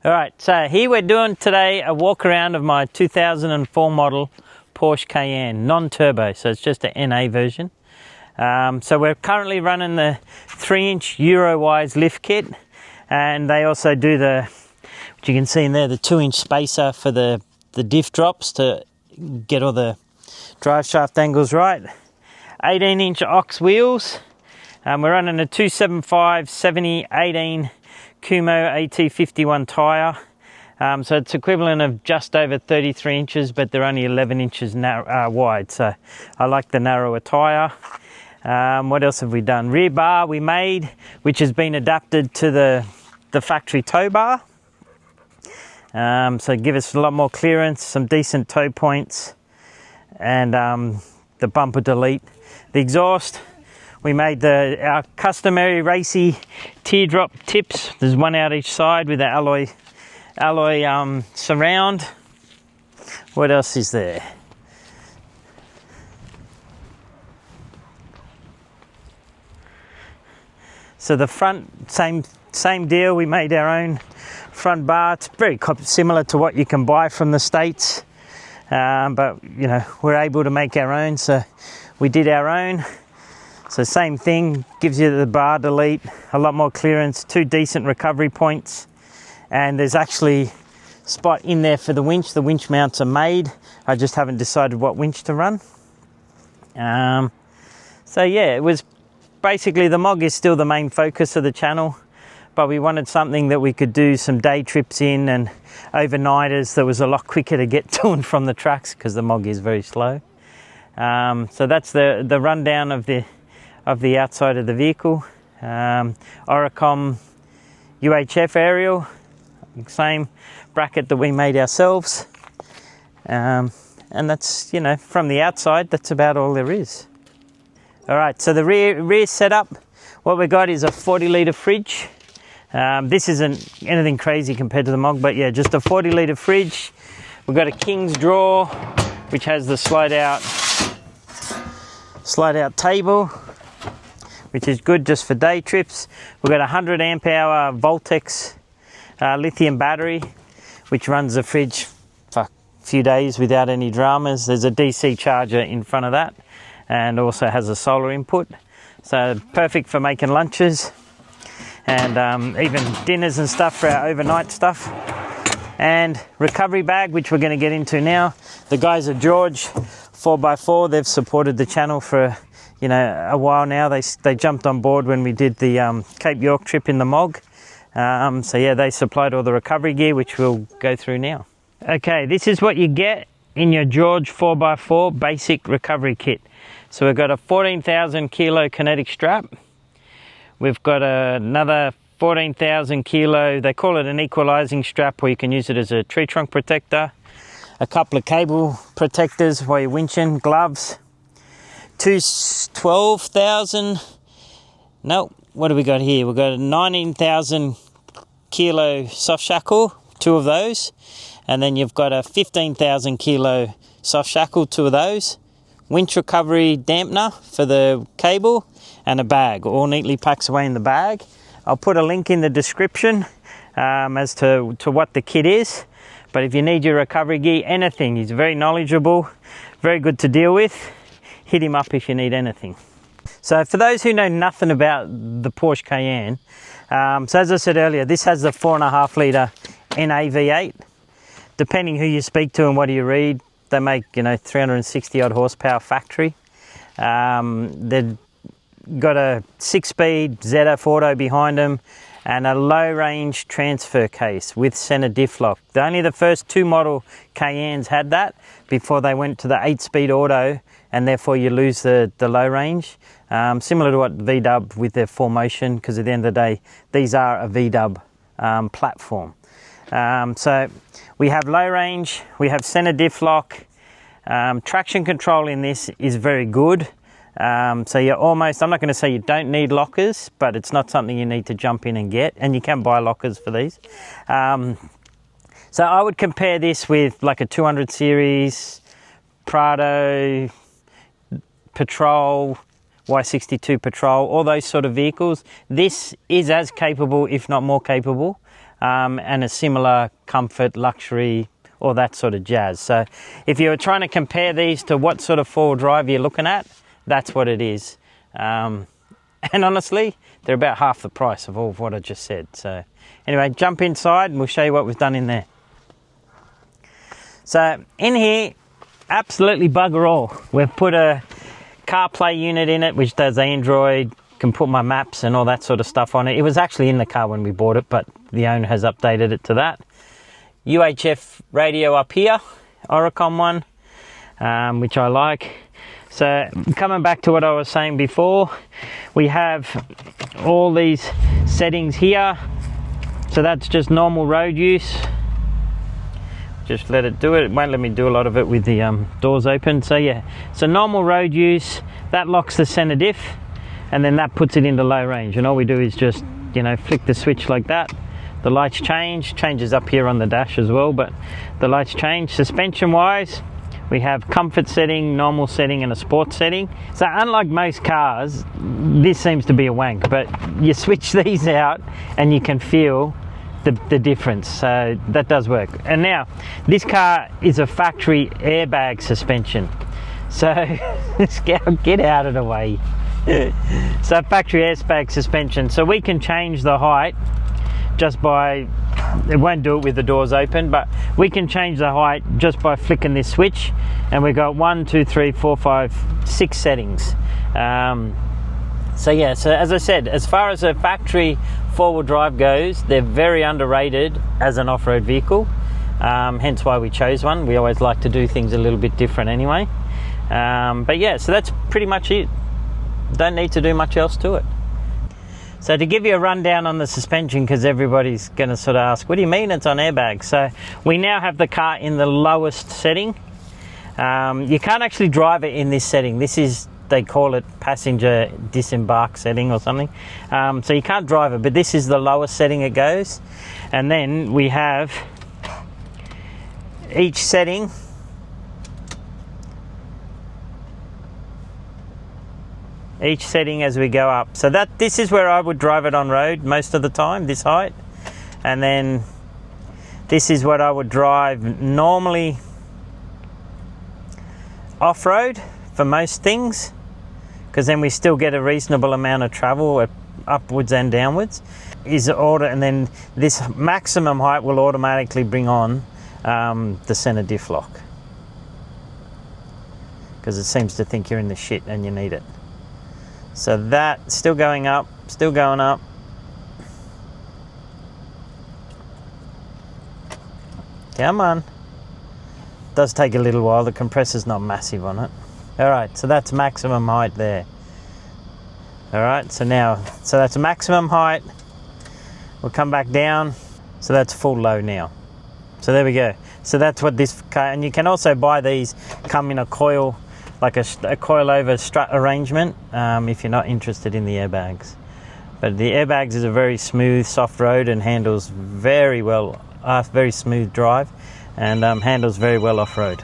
Alright, so here we're doing today a walk around of my 2004 model Porsche Cayenne, non-turbo, so it's just an NA version. So we're currently running the 3-inch Euro-wise lift kit, and they also do the, which you can see in there, the 2-inch spacer for the diff drops to get all the drive shaft angles right. 18-inch ox wheels. We're running a 275/70/18 Kumo AT51 tyre, so it's equivalent of just over 33 inches, but they're only 11 inches wide, so I like the narrower tyre. What else have we done? Rear bar we made, which has been adapted to the factory tow bar, so give us a lot more clearance, some decent toe points, and the bumper delete. The exhaust, we made our customary racy teardrop tips. There's one out each side with the alloy surround. What else is there? So the front, same deal. We made our own front bar. It's very similar to what you can buy from the States, but you know, we're able to make our own, so we did our own. So same thing, gives you the bar delete, a lot more clearance, 2 decent recovery points, and there's actually a spot in there for the winch. The winch mounts are made. I just haven't decided what winch to run. So yeah, it was basically, the MOG is still the main focus of the channel, but we wanted something that we could do some day trips in and overnighters that was a lot quicker to get to and from the tracks because the MOG is very slow. So that's the rundown of the outside of the vehicle. Oricom UHF aerial, same bracket that we made ourselves, and that's, you know, from the outside, that's about all there is. All right, so the rear setup, what we got is a 40-litre fridge. This isn't anything crazy compared to the MOG, but yeah, just a 40-litre fridge. We've got a King's drawer, which has the slide out table, which is good just for day trips. We've got a 100 amp hour Voltex lithium battery, which runs the fridge for a few days without any dramas. There's a DC charger in front of that, and also has a solar input, so perfect for making lunches and even dinners and stuff for our overnight stuff. And recovery bag, which we're going to get into now. The guys at George 4x4, they've supported the channel for, you know, a while now. They jumped on board when we did the Cape York trip in the MOG. So yeah, they supplied all the recovery gear, which we'll go through now. Okay, this is what you get in your George 4x4 basic recovery kit. So we've got a 14,000 kilo kinetic strap. We've got another 14,000 kilo, they call it an equalizing strap, where you can use it as a tree trunk protector. A couple of cable protectors while you're winching, gloves. 12,000, no, what do we got here? We've got a 19,000 kilo soft shackle, 2 of those. And then you've got a 15,000 kilo soft shackle, 2 of those. Winch recovery dampener for the cable, and a bag, all neatly packs away in the bag. I'll put a link in the description as to what the kit is. But if you need your recovery gear, anything, he's very knowledgeable, very good to deal with. Hit him up if you need anything. So for those who know nothing about the Porsche Cayenne, so as I said earlier, this has the 4.5 litre NA V8. Depending who you speak to and what do you read, they make, you know, 360 odd horsepower factory. They've got a 6-speed ZF auto behind them and a low range transfer case with center diff lock. Only the first 2 model Cayennes had that before they went to the 8-speed auto, and therefore you lose the low range. Similar to what VW with their 4Motion, because at the end of the day, these are a VW platform. So we have low range, we have center diff lock. Traction control in this is very good. So you're almost, I'm not going to say you don't need lockers, but it's not something you need to jump in and get, and you can buy lockers for these. So I would compare this with like a 200 series, Prado, Patrol, Y62 Patrol, all those sort of vehicles. This is as capable, if not more capable. and a similar comfort, luxury, all that sort of jazz. So if you were trying to compare these to what sort of four-wheel drive you're looking at, that's what it is. And honestly, they're about half the price of all of what I just said. So anyway, jump inside and we'll show you what we've done in there. So in here, absolutely bugger all. We've put a CarPlay unit in it, which does Android, can put my maps and all that sort of stuff on it. It was actually in the car when we bought it, but the owner has updated it to that. UHF radio up here, Oricon one, which I like. So coming back to what I was saying before, we have all these settings here. So that's just normal road use. Just let it do it. It won't let me do a lot of it with the doors open. So yeah, so normal road use, that locks the center diff, and then that puts it into low range. And all we do is just, you know, flick the switch like that. The lights changes up here on the dash as well, but the lights change. Suspension wise, we have comfort setting, normal setting, and a sport setting. So unlike most cars, this seems to be a wank, but you switch these out and you can feel the difference. So that does work. And now this car is a factory airbag suspension, so get out of the way. So factory airbag suspension, so we can change the height just by, it won't do it with the doors open, but we can change the height just by flicking this switch, and we've got 1, 2, 3, 4, 5, 6 settings. So yeah, so as I said, as far as a factory four-wheel drive goes, they're very underrated as an off-road vehicle, hence why we chose one. We always like to do things a little bit different anyway. But yeah, so that's pretty much it. Don't need to do much else to it. So to give you a rundown on the suspension, because everybody's going to sort of ask, what do you mean it's on airbags? So we now have the car in the lowest setting. You can't actually drive it in this setting. This is, they call it passenger disembark setting or something. So you can't drive it, but this is the lowest setting it goes. And then we have each setting as we go up. So this is where I would drive it on road most of the time, this height. And then this is what I would drive normally off-road for most things, because then we still get a reasonable amount of travel upwards and downwards. And then this maximum height will automatically bring on the center diff lock, because it seems to think you're in the shit and you need it. So that, still going up, still going up. Come on. Does take a little while, the compressor's not massive on it. Alright, so that's maximum height there. Alright, so that's maximum height. We'll come back down. So that's full low now. So there we go. So that's what this car, and you can also buy these, come in a coil, like a coil-over strut arrangement, if you're not interested in the airbags. But the airbags is a very smooth, soft road and handles very well, very smooth drive, and handles very well off-road.